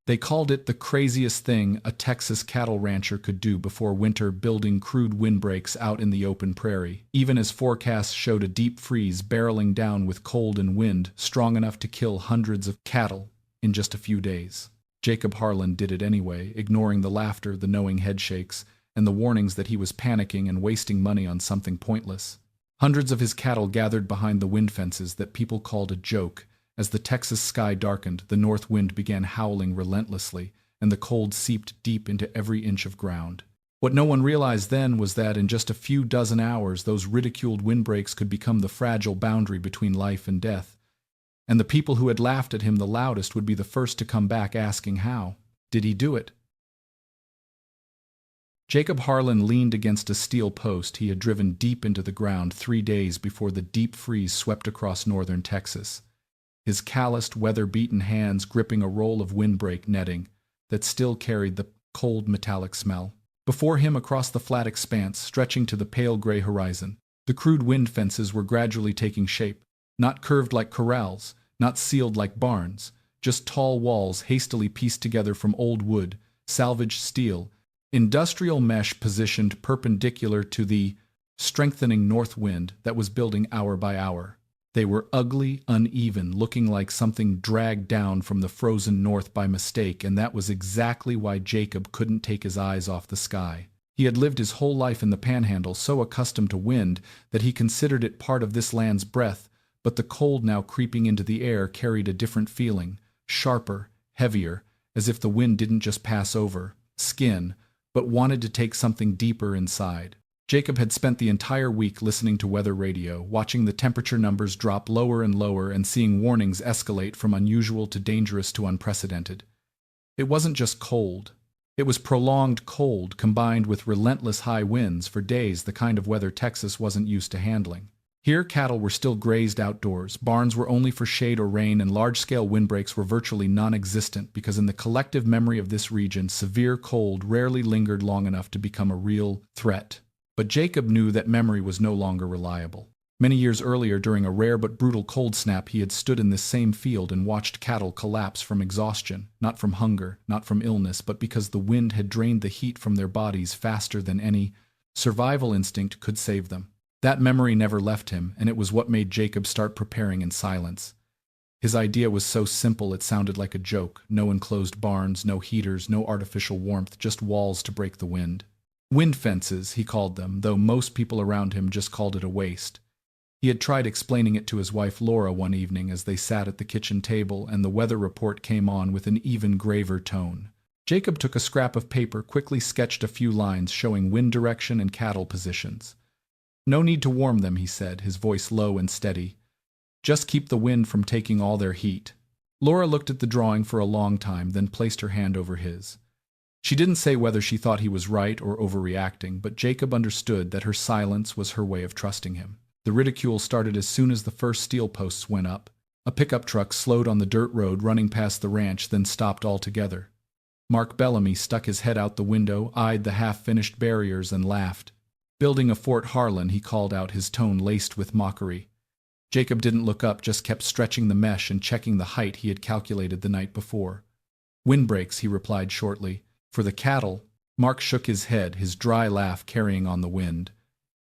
They called it the craziest thing a Texas cattle rancher could do before winter, building crude windbreaks out in the open prairie, even as forecasts showed a deep freeze barreling down with cold and wind strong enough to kill hundreds of cattle in just a few days. Jacob Harlan did it anyway, ignoring the laughter, the knowing headshakes, and the warnings that he was panicking and wasting money on something pointless. Hundreds of his cattle gathered behind the wind fences that people called a joke. As the Texas sky darkened, the north wind began howling relentlessly, and the cold seeped deep into every inch of ground. What no one realized then was that in just a few dozen hours those ridiculed windbreaks could become the fragile boundary between life and death. And the people who had laughed at him the loudest would be the first to come back asking how. Did he do it? Jacob Harlan leaned against a steel post he had driven deep into the ground 3 days before the deep freeze swept across northern Texas, his calloused, weather-beaten hands gripping a roll of windbreak netting that still carried the cold metallic smell. Before him, across the flat expanse, stretching to the pale gray horizon, the crude wind fences were gradually taking shape, not curved like corrals, not sealed like barns, just tall walls hastily pieced together from old wood, salvaged steel, industrial mesh positioned perpendicular to the strengthening north wind that was building hour by hour. They were ugly, uneven, looking like something dragged down from the frozen north by mistake, and that was exactly why Jacob couldn't take his eyes off the sky. He had lived his whole life in the Panhandle, so accustomed to wind that he considered it part of this land's breath, but the cold now creeping into the air carried a different feeling, sharper, heavier, as if the wind didn't just pass over skin, but wanted to take something deeper inside. Jacob had spent the entire week listening to weather radio, watching the temperature numbers drop lower and lower and seeing warnings escalate from unusual to dangerous to unprecedented. It wasn't just cold. It was prolonged cold combined with relentless high winds for days, the kind of weather Texas wasn't used to handling. Here, cattle were still grazed outdoors, barns were only for shade or rain, and large-scale windbreaks were virtually non-existent because in the collective memory of this region, severe cold rarely lingered long enough to become a real threat. But Jacob knew that memory was no longer reliable. Many years earlier, during a rare but brutal cold snap, he had stood in this same field and watched cattle collapse from exhaustion, not from hunger, not from illness, but because the wind had drained the heat from their bodies faster than any survival instinct could save them. That memory never left him, and it was what made Jacob start preparing in silence. His idea was so simple it sounded like a joke. No enclosed barns, no heaters, no artificial warmth, just walls to break the wind. Wind fences, he called them, though most people around him just called it a waste. He had tried explaining it to his wife Laura one evening as they sat at the kitchen table, and the weather report came on with an even graver tone. Jacob took a scrap of paper, quickly sketched a few lines showing wind direction and cattle positions. "No need to warm them," he said, his voice low and steady. "Just keep the wind from taking all their heat." Laura looked at the drawing for a long time, then placed her hand over his. She didn't say whether she thought he was right or overreacting, but Jacob understood that her silence was her way of trusting him. The ridicule started as soon as the first steel posts went up. A pickup truck slowed on the dirt road running past the ranch, then stopped altogether. Mark Bellamy stuck his head out the window, eyed the half-finished barriers, and laughed. "Building a Fort Harlan," he called out, his tone laced with mockery. Jacob didn't look up, just kept stretching the mesh and checking the height he had calculated the night before. "Windbreaks," he replied shortly. "For the cattle." Mark shook his head, his dry laugh carrying on the wind.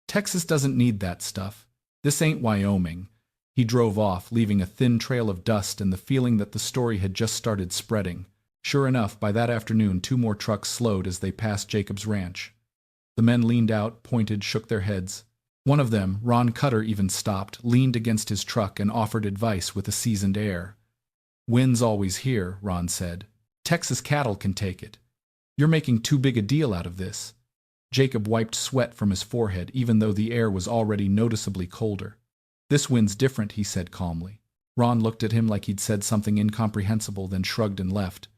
"Texas doesn't need that stuff. This ain't Wyoming." He drove off, leaving a thin trail of dust and the feeling that the story had just started spreading. Sure enough, by that afternoon 2 more trucks slowed as they passed Jacob's ranch. The men leaned out, pointed, shook their heads. One of them, Ron Cutter, even stopped, leaned against his truck and offered advice with a seasoned air. "Wind's always here," Ron said. "Texas cattle can take it. You're making too big a deal out of this." Jacob wiped sweat from his forehead, even though the air was already noticeably colder. "This wind's different," he said calmly. Ron looked at him like he'd said something incomprehensible, then shrugged and left.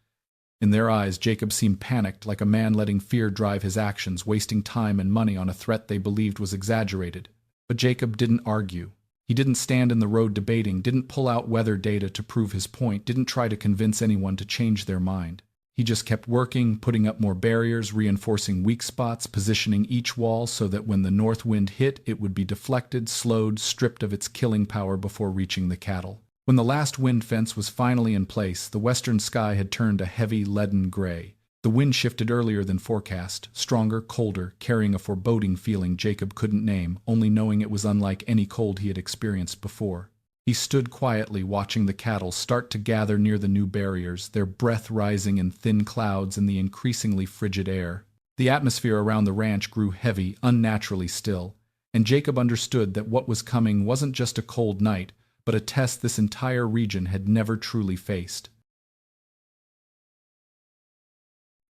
In their eyes, Jacob seemed panicked, like a man letting fear drive his actions, wasting time and money on a threat they believed was exaggerated. But Jacob didn't argue. He didn't stand in the road debating, didn't pull out weather data to prove his point, didn't try to convince anyone to change their mind. He just kept working, putting up more barriers, reinforcing weak spots, positioning each wall so that when the north wind hit, it would be deflected, slowed, stripped of its killing power before reaching the cattle. When the last wind fence was finally in place, the western sky had turned a heavy, leaden gray. The wind shifted earlier than forecast, stronger, colder, carrying a foreboding feeling Jacob couldn't name, only knowing it was unlike any cold he had experienced before. He stood quietly watching the cattle start to gather near the new barriers, their breath rising in thin clouds in the increasingly frigid air. The atmosphere around the ranch grew heavy, unnaturally still, and Jacob understood that what was coming wasn't just a cold night, but a test this entire region had never truly faced.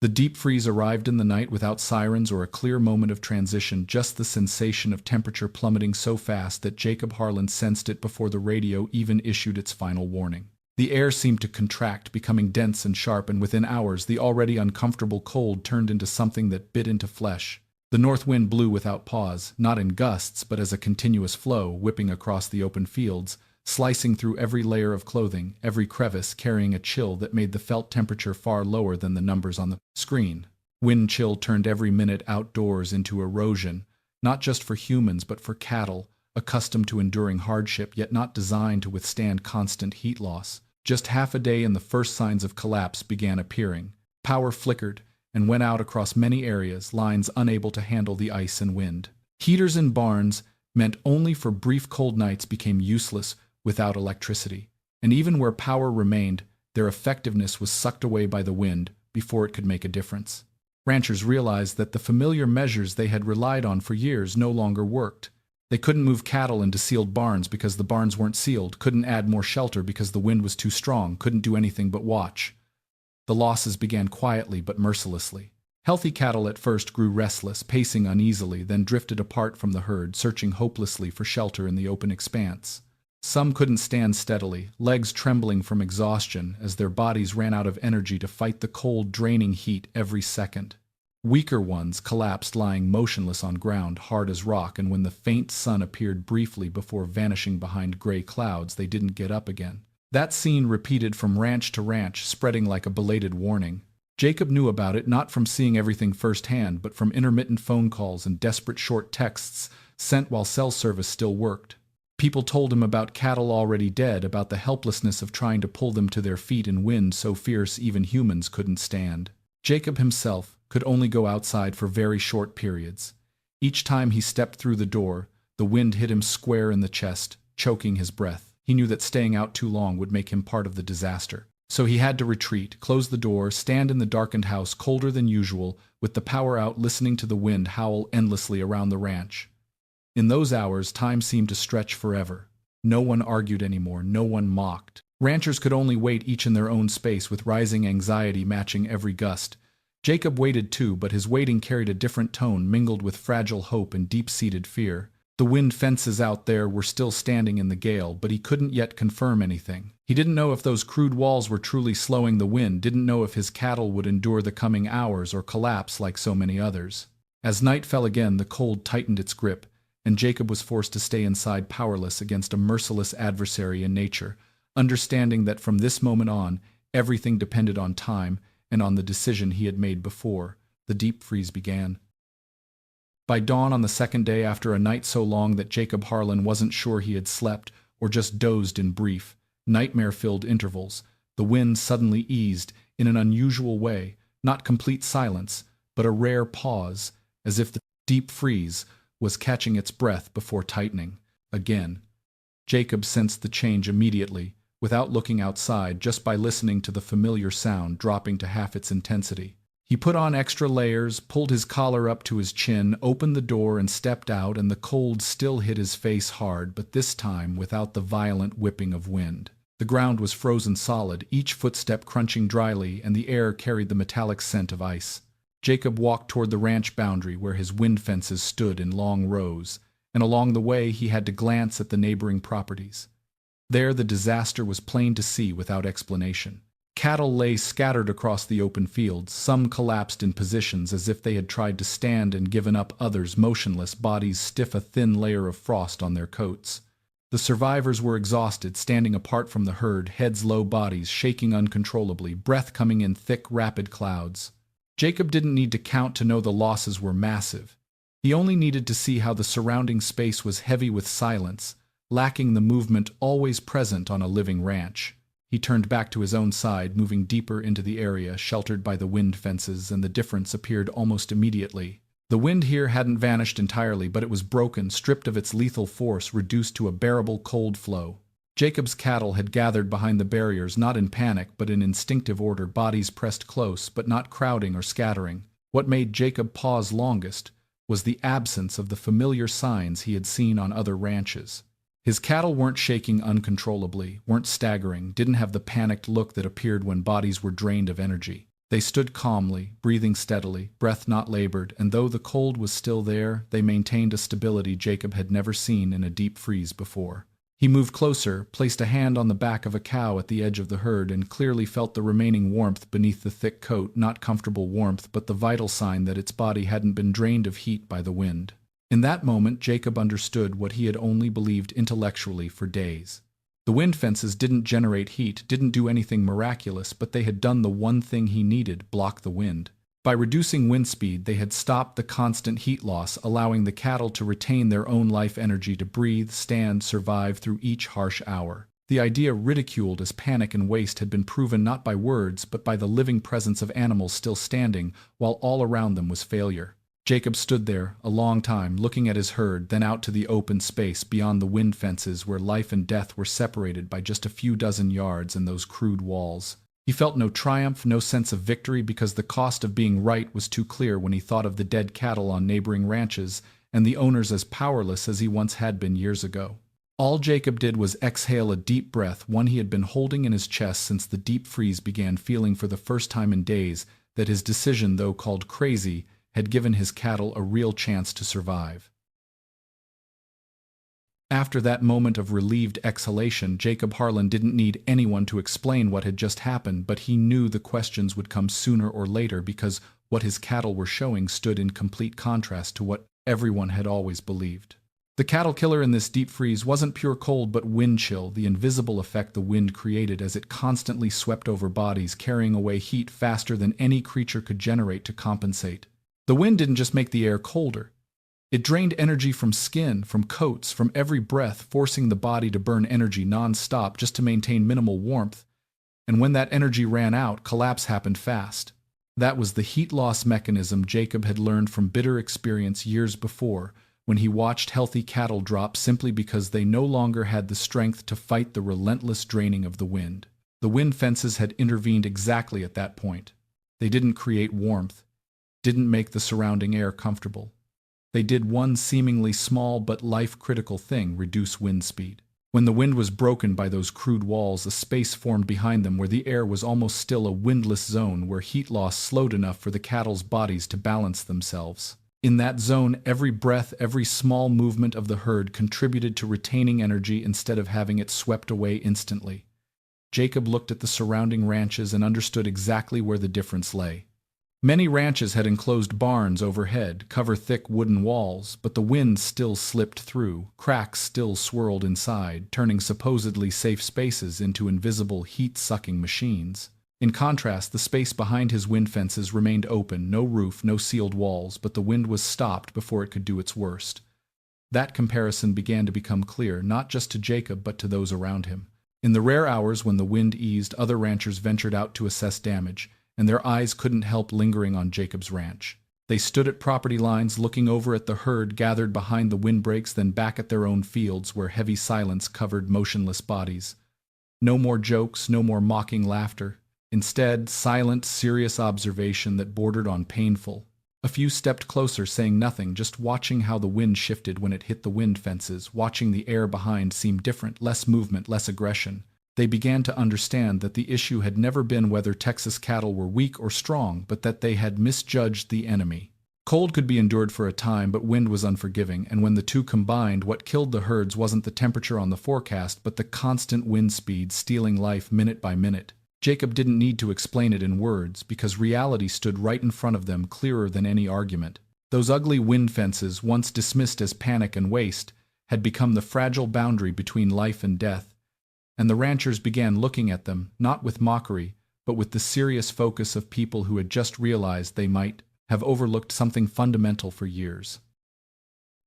The deep freeze arrived in the night without sirens or a clear moment of transition, just the sensation of temperature plummeting so fast that Jacob Harlan sensed it before the radio even issued its final warning. The air seemed to contract, becoming dense and sharp, and within hours the already uncomfortable cold turned into something that bit into flesh. The north wind blew without pause, not in gusts but as a continuous flow, whipping across the open fields, slicing through every layer of clothing, every crevice carrying a chill that made the felt temperature far lower than the numbers on the screen. Wind chill turned every minute outdoors into erosion, not just for humans but for cattle, accustomed to enduring hardship yet not designed to withstand constant heat loss. Just half a day and the first signs of collapse began appearing. Power flickered and went out across many areas, lines unable to handle the ice and wind. Heaters in barns, meant only for brief cold nights, became useless without electricity, and even where power remained, their effectiveness was sucked away by the wind before it could make a difference. Ranchers realized that the familiar measures they had relied on for years no longer worked. They couldn't move cattle into sealed barns because the barns weren't sealed, couldn't add more shelter because the wind was too strong, couldn't do anything but watch. The losses began quietly but mercilessly. Healthy cattle at first grew restless, pacing uneasily, then drifted apart from the herd, searching hopelessly for shelter in the open expanse. Some couldn't stand steadily, legs trembling from exhaustion as their bodies ran out of energy to fight the cold, draining heat every second. Weaker ones collapsed, lying motionless on ground, hard as rock, and when the faint sun appeared briefly before vanishing behind gray clouds, they didn't get up again. That scene repeated from ranch to ranch, spreading like a belated warning. Jacob knew about it not from seeing everything firsthand, but from intermittent phone calls and desperate short texts sent while cell service still worked. People told him about cattle already dead, about the helplessness of trying to pull them to their feet in wind so fierce even humans couldn't stand. Jacob himself could only go outside for very short periods. Each time he stepped through the door, the wind hit him square in the chest, choking his breath. He knew that staying out too long would make him part of the disaster. So he had to retreat, close the door, stand in the darkened house colder than usual, with the power out, listening to the wind howl endlessly around the ranch. In those hours, time seemed to stretch forever. No one argued anymore, no one mocked. Ranchers could only wait, each in their own space, with rising anxiety matching every gust. Jacob waited too, but his waiting carried a different tone, mingled with fragile hope and deep-seated fear. The wind fences out there were still standing in the gale, but he couldn't yet confirm anything. He didn't know if those crude walls were truly slowing the wind, didn't know if his cattle would endure the coming hours or collapse like so many others. As night fell again, the cold tightened its grip, and Jacob was forced to stay inside, powerless against a merciless adversary in nature, understanding that from this moment on, everything depended on time and on the decision he had made before. The deep freeze began. By dawn on the second day, after a night so long that Jacob Harlan wasn't sure he had slept or just dozed in brief, nightmare-filled intervals, the wind suddenly eased in an unusual way, not complete silence, but a rare pause, as if the deep freeze was catching its breath before tightening again. Jacob sensed the change immediately, without looking outside, just by listening to the familiar sound dropping to half its intensity. He put on extra layers, pulled his collar up to his chin, opened the door and stepped out, and the cold still hit his face hard, but this time without the violent whipping of wind. The ground was frozen solid, each footstep crunching dryly, and the air carried the metallic scent of ice. Jacob walked toward the ranch boundary where his wind fences stood in long rows, and along the way he had to glance at the neighboring properties. There the disaster was plain to see without explanation. Cattle lay scattered across the open fields, some collapsed in positions as if they had tried to stand and given up, others motionless, bodies stiff, a thin layer of frost on their coats. The survivors were exhausted, standing apart from the herd, heads low, bodies shaking uncontrollably, breath coming in thick, rapid clouds. Jacob didn't need to count to know the losses were massive. He only needed to see how the surrounding space was heavy with silence, lacking the movement always present on a living ranch. He turned back to his own side, moving deeper into the area sheltered by the wind fences, and the difference appeared almost immediately. The wind here hadn't vanished entirely, but it was broken, stripped of its lethal force, reduced to a bearable cold flow. Jacob's cattle had gathered behind the barriers, not in panic, but in instinctive order, bodies pressed close, but not crowding or scattering. What made Jacob pause longest was the absence of the familiar signs he had seen on other ranches. His cattle weren't shaking uncontrollably, weren't staggering, didn't have the panicked look that appeared when bodies were drained of energy. They stood calmly, breathing steadily, breath not labored, and though the cold was still there, they maintained a stability Jacob had never seen in a deep freeze before. He moved closer, placed a hand on the back of a cow at the edge of the herd, and clearly felt the remaining warmth beneath the thick coat, not comfortable warmth, but the vital sign that its body hadn't been drained of heat by the wind. In that moment, Jacob understood what he had only believed intellectually for days. The wind fences didn't generate heat, didn't do anything miraculous, but they had done the one thing he needed: block the wind. By reducing wind speed, they had stopped the constant heat loss, allowing the cattle to retain their own life energy to breathe, stand, survive through each harsh hour. The idea ridiculed as panic and waste had been proven not by words, but by the living presence of animals still standing, while all around them was failure. Jacob stood there a long time, looking at his herd, then out to the open space beyond the wind fences where life and death were separated by just a few dozen yards and those crude walls. He felt no triumph, no sense of victory, because the cost of being right was too clear when he thought of the dead cattle on neighboring ranches and the owners as powerless as he once had been years ago. All Jacob did was exhale a deep breath, one he had been holding in his chest since the deep freeze began, feeling for the first time in days that his decision, though called crazy, had given his cattle a real chance to survive. After that moment of relieved exhalation, Jacob Harlan didn't need anyone to explain what had just happened, but he knew the questions would come sooner or later, because what his cattle were showing stood in complete contrast to what everyone had always believed. The cattle killer in this deep freeze wasn't pure cold, but wind chill, the invisible effect the wind created as it constantly swept over bodies, carrying away heat faster than any creature could generate to compensate. The wind didn't just make the air colder. It drained energy from skin, from coats, from every breath, forcing the body to burn energy non-stop just to maintain minimal warmth. And when that energy ran out, collapse happened fast. That was the heat loss mechanism Jacob had learned from bitter experience years before, when he watched healthy cattle drop simply because they no longer had the strength to fight the relentless draining of the wind. The wind fences had intervened exactly at that point. They didn't create warmth, didn't make the surrounding air comfortable. They did one seemingly small but life-critical thing: reduce wind speed. When the wind was broken by those crude walls, a space formed behind them where the air was almost still, a windless zone where heat loss slowed enough for the cattle's bodies to balance themselves. In that zone, every breath, every small movement of the herd contributed to retaining energy instead of having it swept away instantly. Jacob looked at the surrounding ranches and understood exactly where the difference lay. Many ranches had enclosed barns overhead, cover thick wooden walls, but the wind still slipped through, cracks still swirled inside, turning supposedly safe spaces into invisible heat-sucking machines. In contrast, the space behind his wind fences remained open, no roof, no sealed walls, but the wind was stopped before it could do its worst. That comparison began to become clear, not just to Jacob but to those around him. In the rare hours when the wind eased, other ranchers ventured out to assess damage, and their eyes couldn't help lingering on Jacob's ranch. They stood at property lines, looking over at the herd gathered behind the windbreaks, then back at their own fields where heavy silence covered motionless bodies. No more jokes, no more mocking laughter. Instead, silent, serious observation that bordered on painful. A few stepped closer, saying nothing, just watching how the wind shifted when it hit the wind fences, watching the air behind seem different, less movement, less aggression. They began to understand that the issue had never been whether Texas cattle were weak or strong, but that they had misjudged the enemy. Cold could be endured for a time, but wind was unforgiving, and when the two combined, what killed the herds wasn't the temperature on the forecast, but the constant wind speed stealing life minute by minute. Jacob didn't need to explain it in words, because reality stood right in front of them, clearer than any argument. Those ugly wind fences, once dismissed as panic and waste, had become the fragile boundary between life and death. And the ranchers began looking at them, not with mockery, but with the serious focus of people who had just realized they might have overlooked something fundamental for years.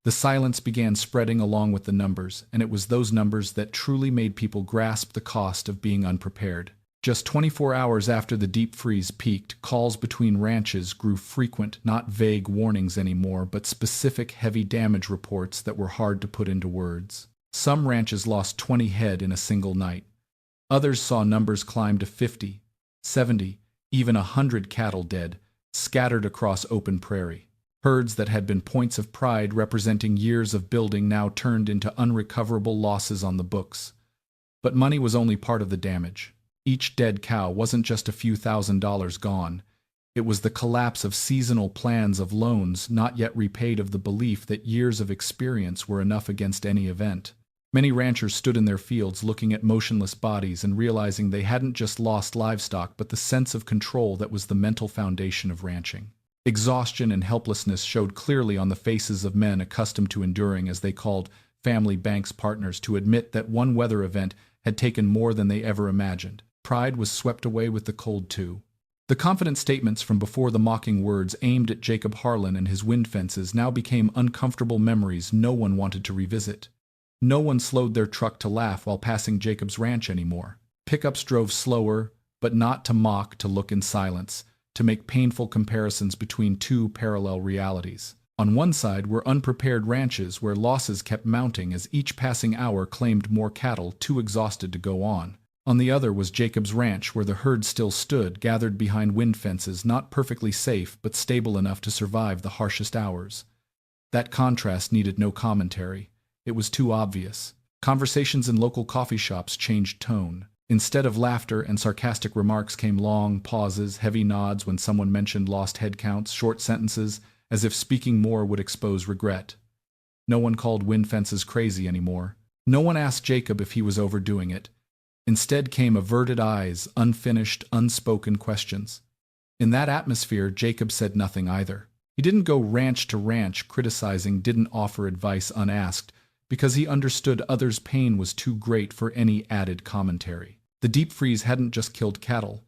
The silence began spreading along with the numbers, and it was those numbers that truly made people grasp the cost of being unprepared. Just 24 hours after the deep freeze peaked, calls between ranches grew frequent, not vague warnings anymore, but specific heavy damage reports that were hard to put into words. Some ranches lost 20 head in a single night. Others saw numbers climb to 50, 70, even 100 cattle dead, scattered across open prairie. Herds that had been points of pride representing years of building now turned into unrecoverable losses on the books. But money was only part of the damage. Each dead cow wasn't just a few $1,000s gone. It was the collapse of seasonal plans, of loans not yet repaid, of the belief that years of experience were enough against any event. Many ranchers stood in their fields looking at motionless bodies and realizing they hadn't just lost livestock but the sense of control that was the mental foundation of ranching. Exhaustion and helplessness showed clearly on the faces of men accustomed to enduring, as they called family banks partners to admit that one weather event had taken more than they ever imagined. Pride was swept away with the cold too. The confident statements from before, the mocking words aimed at Jacob Harlan and his wind fences, now became uncomfortable memories no one wanted to revisit. No one slowed their truck to laugh while passing Jacob's ranch anymore. Pickups drove slower, but not to mock, to look in silence, to make painful comparisons between two parallel realities. On one side were unprepared ranches where losses kept mounting as each passing hour claimed more cattle too exhausted to go on. On the other was Jacob's ranch, where the herd still stood, gathered behind wind fences, not perfectly safe but stable enough to survive the harshest hours. That contrast needed no commentary. It was too obvious. Conversations in local coffee shops changed tone. Instead of laughter and sarcastic remarks came long pauses, heavy nods when someone mentioned lost head counts, short sentences, as if speaking more would expose regret. No one called wind fences crazy anymore. No one asked Jacob if he was overdoing it. Instead came averted eyes, unfinished, unspoken questions. In that atmosphere, Jacob said nothing either. He didn't go ranch to ranch criticizing, didn't offer advice unasked, because he understood others' pain was too great for any added commentary. The deep freeze hadn't just killed cattle.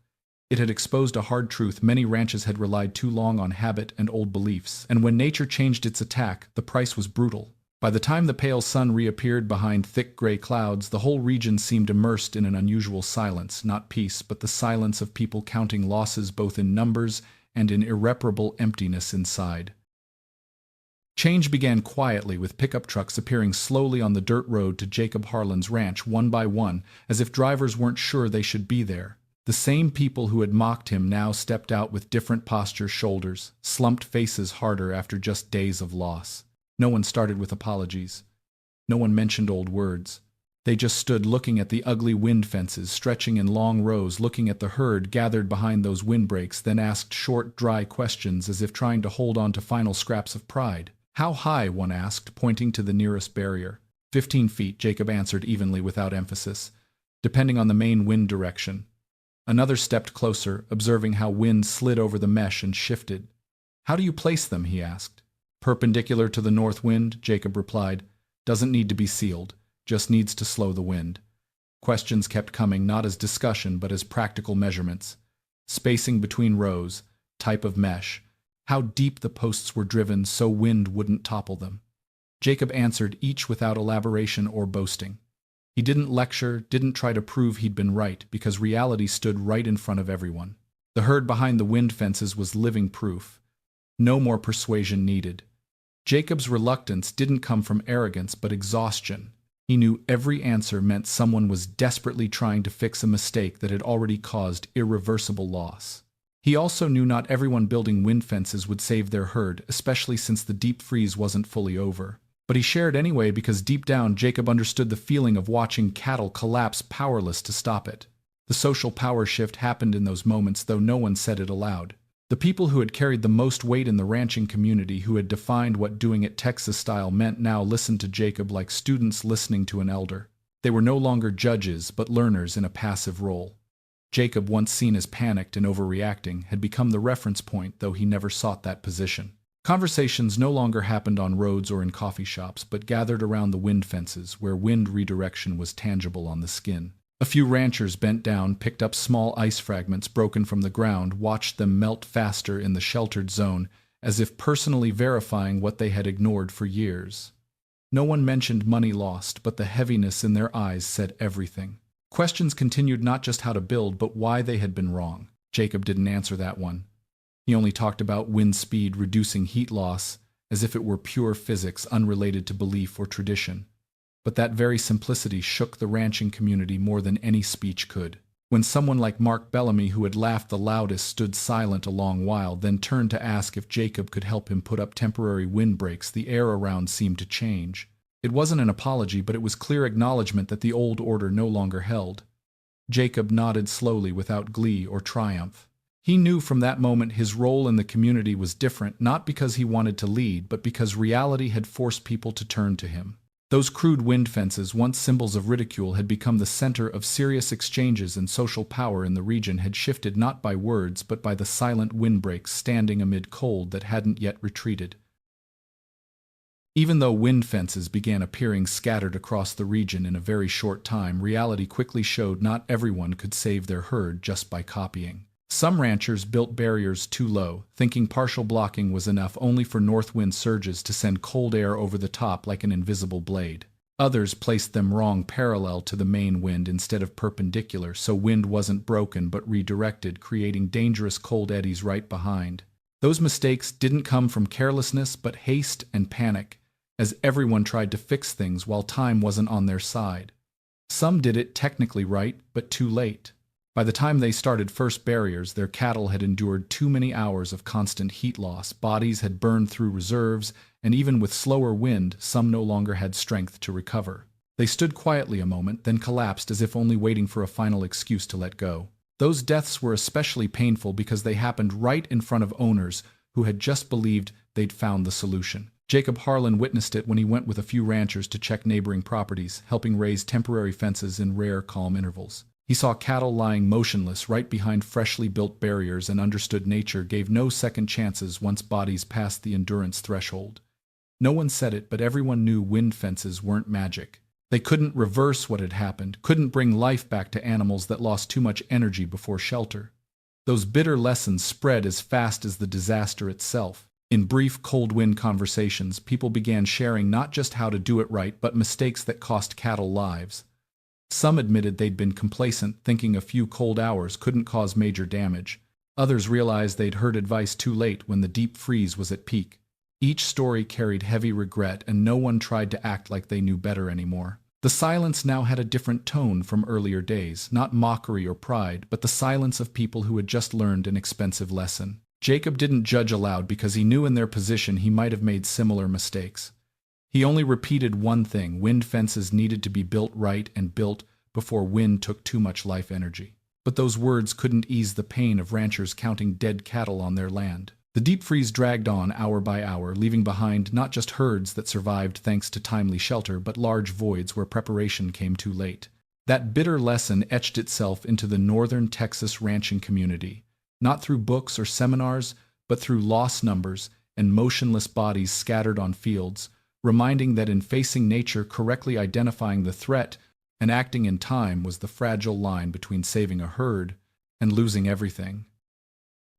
It had exposed a hard truth: many ranches had relied too long on habit and old beliefs, and when nature changed its attack, the price was brutal. By the time the pale sun reappeared behind thick gray clouds, the whole region seemed immersed in an unusual silence, not peace, but the silence of people counting losses both in numbers and in irreparable emptiness inside. Change began quietly, with pickup trucks appearing slowly on the dirt road to Jacob Harlan's ranch one by one, as if drivers weren't sure they should be there. The same people who had mocked him now stepped out with different posture, shoulders, slumped faces harder after just days of loss. No one started with apologies. No one mentioned old words. They just stood looking at the ugly wind fences stretching in long rows, looking at the herd gathered behind those windbreaks, then asked short, dry questions as if trying to hold on to final scraps of pride. "How high?" one asked, pointing to the nearest barrier. 15 feet, Jacob answered evenly without emphasis, depending on the main wind direction. Another stepped closer, observing how wind slid over the mesh and shifted. "How do you place them?" he asked. "Perpendicular to the north wind," Jacob replied. "Doesn't need to be sealed, just needs to slow the wind." Questions kept coming, not as discussion but as practical measurements. Spacing between rows, type of mesh, how deep the posts were driven so wind wouldn't topple them. Jacob answered each without elaboration or boasting. He didn't lecture, didn't try to prove he'd been right, because reality stood right in front of everyone. The herd behind the wind fences was living proof. No more persuasion needed. Jacob's reluctance didn't come from arrogance but exhaustion. He knew every answer meant someone was desperately trying to fix a mistake that had already caused irreversible loss. He also knew not everyone building wind fences would save their herd, especially since the deep freeze wasn't fully over. But he shared anyway because deep down Jacob understood the feeling of watching cattle collapse, powerless to stop it. The social power shift happened in those moments, though no one said it aloud. The people who had carried the most weight in the ranching community, who had defined what doing it Texas style meant, now listened to Jacob like students listening to an elder. They were no longer judges, but learners in a passive role. Jacob, once seen as panicked and overreacting, had become the reference point, though he never sought that position. Conversations no longer happened on roads or in coffee shops, but gathered around the wind fences, where wind redirection was tangible on the skin. A few ranchers bent down, picked up small ice fragments broken from the ground, watched them melt faster in the sheltered zone, as if personally verifying what they had ignored for years. No one mentioned money lost, but the heaviness in their eyes said everything. Questions continued, not just how to build, but why they had been wrong. Jacob didn't answer that one. He only talked about wind speed reducing heat loss, as if it were pure physics unrelated to belief or tradition. But that very simplicity shook the ranching community more than any speech could. When someone like Mark Bellamy, who had laughed the loudest, stood silent a long while, then turned to ask if Jacob could help him put up temporary windbreaks, the air around seemed to change. It wasn't an apology, but it was clear acknowledgement that the old order no longer held. Jacob nodded slowly without glee or triumph. He knew from that moment his role in the community was different, not because he wanted to lead, but because reality had forced people to turn to him. Those crude wind fences, once symbols of ridicule, had become the center of serious exchanges, and social power in the region had shifted not by words but by the silent windbreaks standing amid cold that hadn't yet retreated. Even though wind fences began appearing scattered across the region in a very short time, reality quickly showed not everyone could save their herd just by copying. Some ranchers built barriers too low, thinking partial blocking was enough only for north wind surges to send cold air over the top like an invisible blade. Others placed them wrong, parallel to the main wind instead of perpendicular, so wind wasn't broken but redirected, creating dangerous cold eddies right behind. Those mistakes didn't come from carelessness but haste and panic, as everyone tried to fix things while time wasn't on their side. Some did it technically right, but too late. By the time they started first barriers, their cattle had endured too many hours of constant heat loss, bodies had burned through reserves, and even with slower wind, some no longer had strength to recover. They stood quietly a moment, then collapsed as if only waiting for a final excuse to let go. Those deaths were especially painful because they happened right in front of owners who had just believed they'd found the solution. Jacob Harlan witnessed it when he went with a few ranchers to check neighboring properties, helping raise temporary fences in rare, calm intervals. He saw cattle lying motionless right behind freshly built barriers and understood nature gave no second chances once bodies passed the endurance threshold. No one said it, but everyone knew wind fences weren't magic. They couldn't reverse what had happened, couldn't bring life back to animals that lost too much energy before shelter. Those bitter lessons spread as fast as the disaster itself. In brief, cold wind conversations, people began sharing not just how to do it right, but mistakes that cost cattle lives. Some admitted they'd been complacent, thinking a few cold hours couldn't cause major damage. Others realized they'd heard advice too late when the deep freeze was at peak. Each story carried heavy regret, and no one tried to act like they knew better anymore. The silence now had a different tone from earlier days, not mockery or pride, but the silence of people who had just learned an expensive lesson. Jacob didn't judge aloud because he knew in their position he might have made similar mistakes. He only repeated one thing: wind fences needed to be built right and built before wind took too much life energy. But those words couldn't ease the pain of ranchers counting dead cattle on their land. The deep freeze dragged on hour by hour, leaving behind not just herds that survived thanks to timely shelter, but large voids where preparation came too late. That bitter lesson etched itself into the northern Texas ranching community, not through books or seminars, but through lost numbers and motionless bodies scattered on fields, reminding that in facing nature, correctly identifying the threat, and acting in time was the fragile line between saving a herd and losing everything.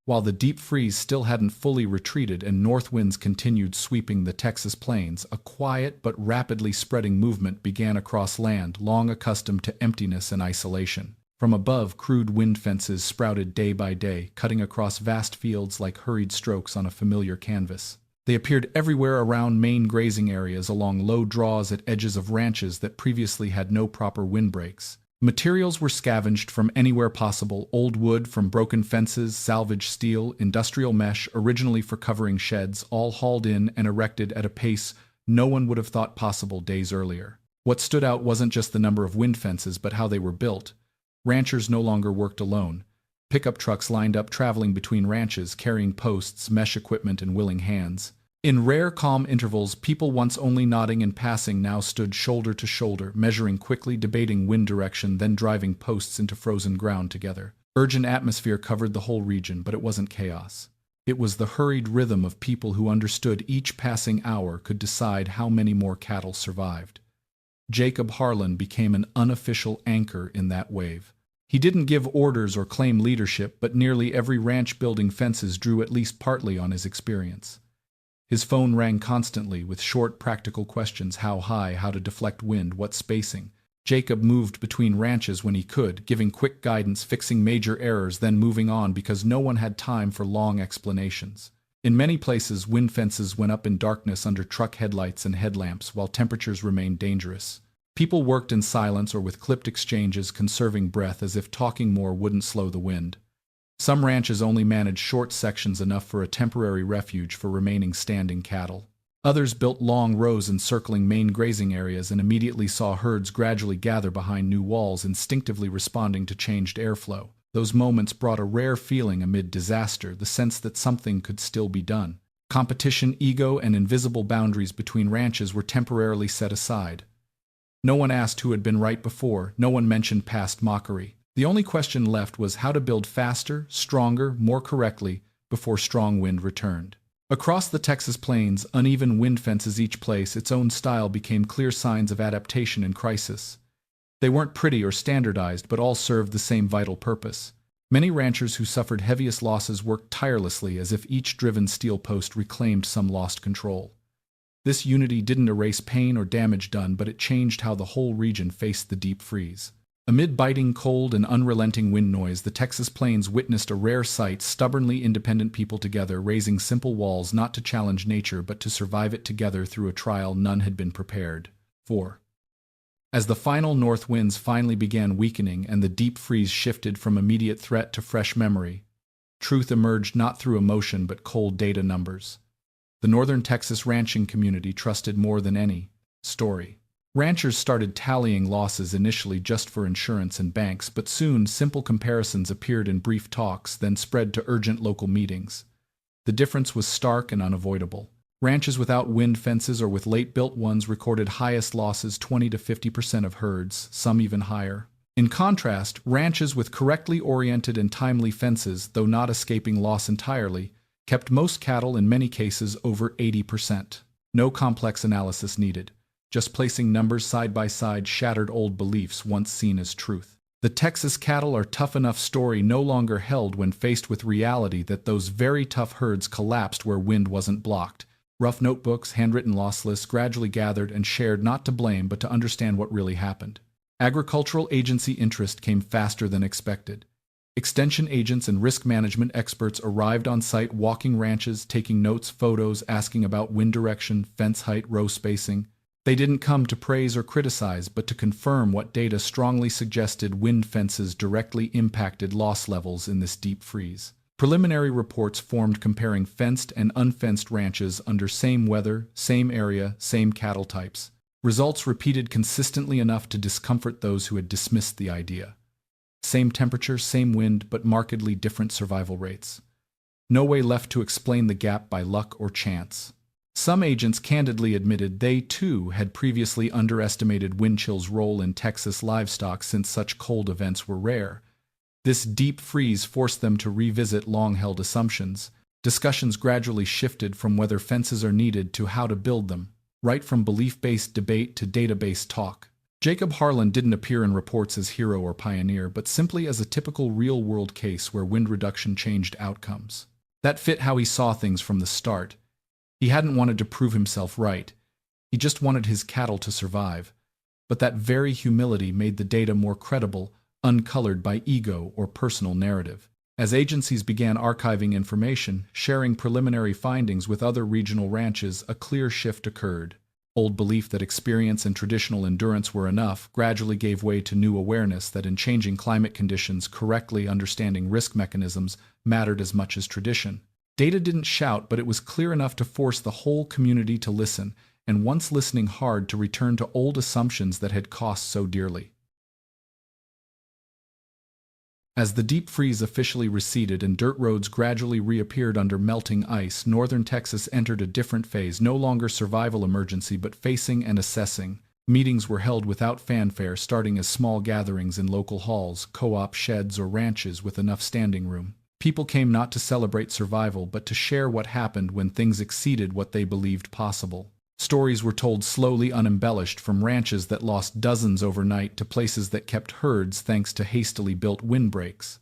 While the deep freeze still hadn't fully retreated and north winds continued sweeping the Texas plains, a quiet but rapidly spreading movement began across land long accustomed to emptiness and isolation. From above, crude wind fences sprouted day by day, cutting across vast fields like hurried strokes on a familiar canvas. They appeared everywhere around main grazing areas, along low draws at edges of ranches that previously had no proper windbreaks. Materials were scavenged from anywhere possible: old wood from broken fences, salvaged steel, industrial mesh originally for covering sheds, all hauled in and erected at a pace no one would have thought possible days earlier. What stood out wasn't just the number of wind fences, but how they were built. Ranchers no longer worked alone. Pickup trucks lined up traveling between ranches, carrying posts, mesh equipment, and willing hands. In rare, calm intervals, people once only nodding and passing now stood shoulder to shoulder, measuring quickly, debating wind direction, then driving posts into frozen ground together. Urgent atmosphere covered the whole region, but it wasn't chaos. It was the hurried rhythm of people who understood each passing hour could decide how many more cattle survived. Jacob Harlan became an unofficial anchor in that wave. He didn't give orders or claim leadership, but nearly every ranch-building fences drew at least partly on his experience. His phone rang constantly with short, practical questions: how high, how to deflect wind, what spacing. Jacob moved between ranches when he could, giving quick guidance, fixing major errors, then moving on because no one had time for long explanations. In many places, wind fences went up in darkness under truck headlights and headlamps, while temperatures remained dangerous. People worked in silence or with clipped exchanges, conserving breath as if talking more wouldn't slow the wind. Some ranches only managed short sections, enough for a temporary refuge for remaining standing cattle. Others built long rows encircling main grazing areas and immediately saw herds gradually gather behind new walls, instinctively responding to changed airflow. Those moments brought a rare feeling amid disaster, the sense that something could still be done. Competition, ego, and invisible boundaries between ranches were temporarily set aside. No one asked who had been right before, no one mentioned past mockery. The only question left was how to build faster, stronger, more correctly, before strong wind returned. Across the Texas plains, uneven wind fences, each place its own style, became clear signs of adaptation in crisis. They weren't pretty or standardized, but all served the same vital purpose. Many ranchers who suffered heaviest losses worked tirelessly, as if each driven steel post reclaimed some lost control. This unity didn't erase pain or damage done, but it changed how the whole region faced the deep freeze. Amid biting cold and unrelenting wind noise, the Texas plains witnessed a rare sight: stubbornly independent people together, raising simple walls not to challenge nature but to survive it together through a trial none had been prepared for. As the final north winds finally began weakening and the deep freeze shifted from immediate threat to fresh memory, truth emerged not through emotion but cold data numbers. The northern Texas ranching community trusted more than any story. Ranchers started tallying losses, initially just for insurance and banks, but soon simple comparisons appeared in brief talks, then spread to urgent local meetings. The difference was stark and unavoidable. Ranches without wind fences or with late-built ones recorded highest losses, 20 to 50% of herds, some even higher. In contrast, ranches with correctly oriented and timely fences, though not escaping loss entirely, kept most cattle, in many cases over 80%. No complex analysis needed. Just placing numbers side by side shattered old beliefs once seen as truth. The Texas cattle are tough enough story no longer held when faced with reality that those very tough herds collapsed where wind wasn't blocked. Rough notebooks, handwritten loss lists gradually gathered and shared, not to blame but to understand what really happened. Agricultural agency interest came faster than expected. Extension agents and risk management experts arrived on site, walking ranches, taking notes, photos, asking about wind direction, fence height, row spacing. They didn't come to praise or criticize, but to confirm what data strongly suggested: wind fences directly impacted loss levels in this deep freeze. Preliminary reports formed comparing fenced and unfenced ranches under same weather, same area, same cattle types. Results repeated consistently enough to discomfort those who had dismissed the idea. Same temperature, same wind, but markedly different survival rates. No way left to explain the gap by luck or chance. Some agents candidly admitted they, too, had previously underestimated wind chill's role in Texas livestock, since such cold events were rare. This deep freeze forced them to revisit long-held assumptions. Discussions gradually shifted from whether fences are needed to how to build them, right from belief-based debate to data-based talk. Jacob Harlan didn't appear in reports as hero or pioneer, but simply as a typical real-world case where wind reduction changed outcomes. That fit how he saw things from the start. He hadn't wanted to prove himself right. He just wanted his cattle to survive. But that very humility made the data more credible, uncolored by ego or personal narrative. As agencies began archiving information, sharing preliminary findings with other regional ranches, a clear shift occurred. Old belief that experience and traditional endurance were enough gradually gave way to new awareness that in changing climate conditions, correctly understanding risk mechanisms mattered as much as tradition. Data didn't shout, but it was clear enough to force the whole community to listen, and once listening hard, to return to old assumptions that had cost so dearly. As the deep freeze officially receded and dirt roads gradually reappeared under melting ice, northern Texas entered a different phase, no longer survival emergency but facing and assessing. Meetings were held without fanfare, starting as small gatherings in local halls, co-op sheds, or ranches with enough standing room. People came not to celebrate survival, but to share what happened when things exceeded what they believed possible. Stories were told slowly, unembellished, from ranches that lost dozens overnight to places that kept herds thanks to hastily built windbreaks.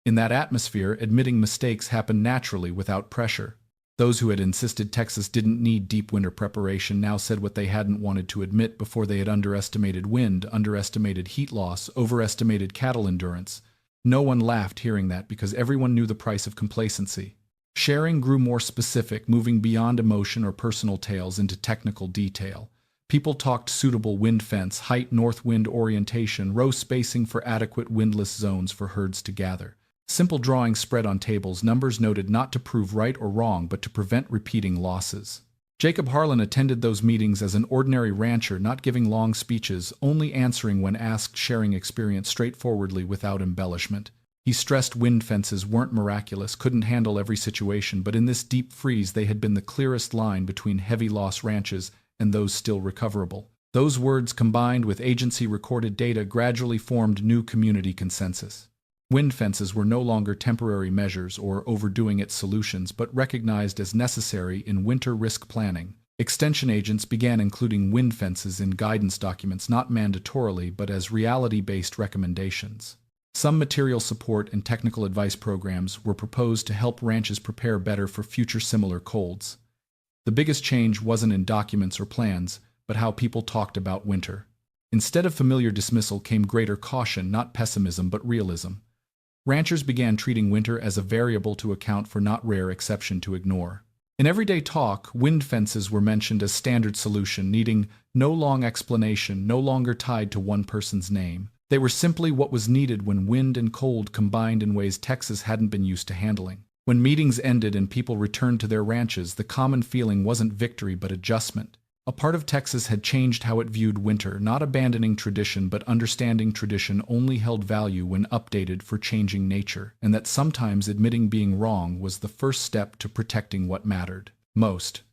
In that atmosphere, admitting mistakes happened naturally without pressure. Those who had insisted Texas didn't need deep winter preparation now said what they hadn't wanted to admit before: they had underestimated wind, underestimated heat loss, overestimated cattle endurance. No one laughed hearing that because everyone knew the price of complacency. Sharing grew more specific, moving beyond emotion or personal tales into technical detail. People talked suitable wind fence, height, north wind orientation, row spacing for adequate windless zones for herds to gather. Simple drawings spread on tables, numbers noted not to prove right or wrong but to prevent repeating losses. Jacob Harlan attended those meetings as an ordinary rancher, not giving long speeches, only answering when asked, sharing experience straightforwardly without embellishment. He stressed wind fences weren't miraculous, couldn't handle every situation, but in this deep freeze they had been the clearest line between heavy loss ranches and those still recoverable. Those words, combined with agency-recorded data, gradually formed new community consensus. Wind fences were no longer temporary measures or overdoing it solutions, but recognized as necessary in winter risk planning. Extension agents began including wind fences in guidance documents, not mandatorily, but as reality-based recommendations. Some material support and technical advice programs were proposed to help ranches prepare better for future similar colds. The biggest change wasn't in documents or plans, but how people talked about winter. Instead of familiar dismissal came greater caution, not pessimism but realism. Ranchers began treating winter as a variable to account for, not rare exception to ignore. In everyday talk, wind fences were mentioned as standard solution, needing no long explanation, no longer tied to one person's name. They were simply what was needed when wind and cold combined in ways Texas hadn't been used to handling. When meetings ended and people returned to their ranches, the common feeling wasn't victory but adjustment. A part of Texas had changed how it viewed winter, not abandoning tradition but understanding tradition only held value when updated for changing nature, and that sometimes admitting being wrong was the first step to protecting what mattered most.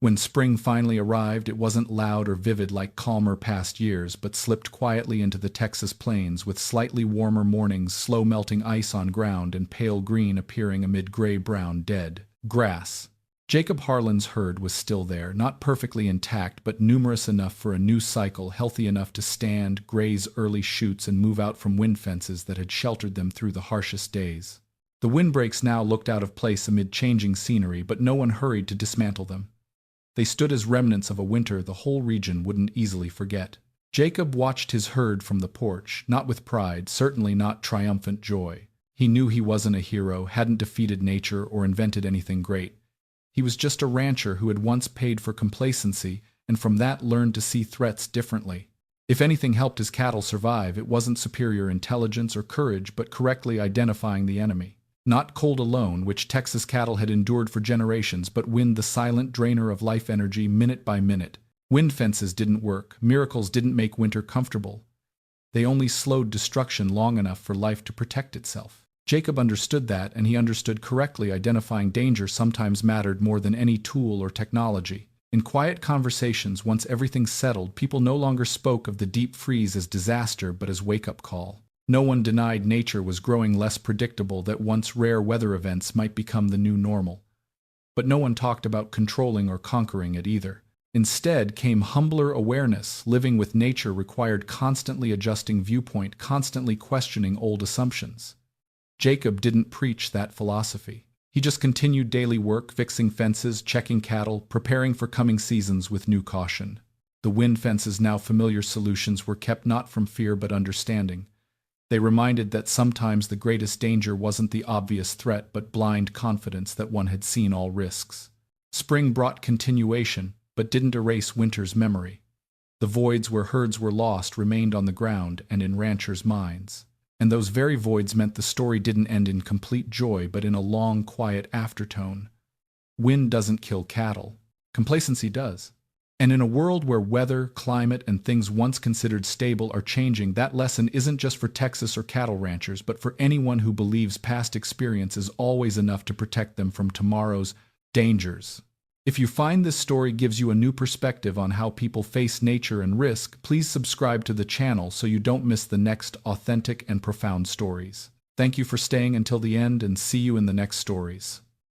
When spring finally arrived, it wasn't loud or vivid like calmer past years, but slipped quietly into the Texas plains with slightly warmer mornings, slow melting ice on ground, and pale green appearing amid gray-brown dead grass. Jacob Harlan's herd was still there, not perfectly intact, but numerous enough for a new cycle, healthy enough to stand, graze early shoots, and move out from wind fences that had sheltered them through the harshest days. The windbreaks now looked out of place amid changing scenery, but no one hurried to dismantle them. They stood as remnants of a winter the whole region wouldn't easily forget. Jacob watched his herd from the porch, not with pride, certainly not triumphant joy. He knew he wasn't a hero, hadn't defeated nature or invented anything great. He was just a rancher who had once paid for complacency and from that learned to see threats differently. If anything helped his cattle survive, it wasn't superior intelligence or courage, but correctly identifying the enemy. Not cold alone, which Texas cattle had endured for generations, but wind, the silent drainer of life energy minute by minute. Wind fences didn't work. Miracles didn't make winter comfortable. They only slowed destruction long enough for life to protect itself. Jacob understood that, and he understood correctly identifying danger sometimes mattered more than any tool or technology. In quiet conversations, once everything settled, people no longer spoke of the deep freeze as disaster but as wake-up call. No one denied nature was growing less predictable, that once rare weather events might become the new normal. But no one talked about controlling or conquering it either. Instead came humbler awareness. Living with nature required constantly adjusting viewpoint, constantly questioning old assumptions. Jacob didn't preach that philosophy. He just continued daily work, fixing fences, checking cattle, preparing for coming seasons with new caution. The wind fences, now familiar solutions, were kept not from fear but understanding. They reminded that sometimes the greatest danger wasn't the obvious threat but blind confidence that one had seen all risks. Spring brought continuation, but didn't erase winter's memory. The voids where herds were lost remained on the ground and in ranchers' minds. And those very voids meant the story didn't end in complete joy, but in a long, quiet aftertone. Wind doesn't kill cattle. Complacency does. And in a world where weather, climate, and things once considered stable are changing, that lesson isn't just for Texas or cattle ranchers, but for anyone who believes past experience is always enough to protect them from tomorrow's dangers. If you find this story gives you a new perspective on how people face nature and risk, please subscribe to the channel so you don't miss the next authentic and profound stories. Thank you for staying until the end, and see you in the next stories.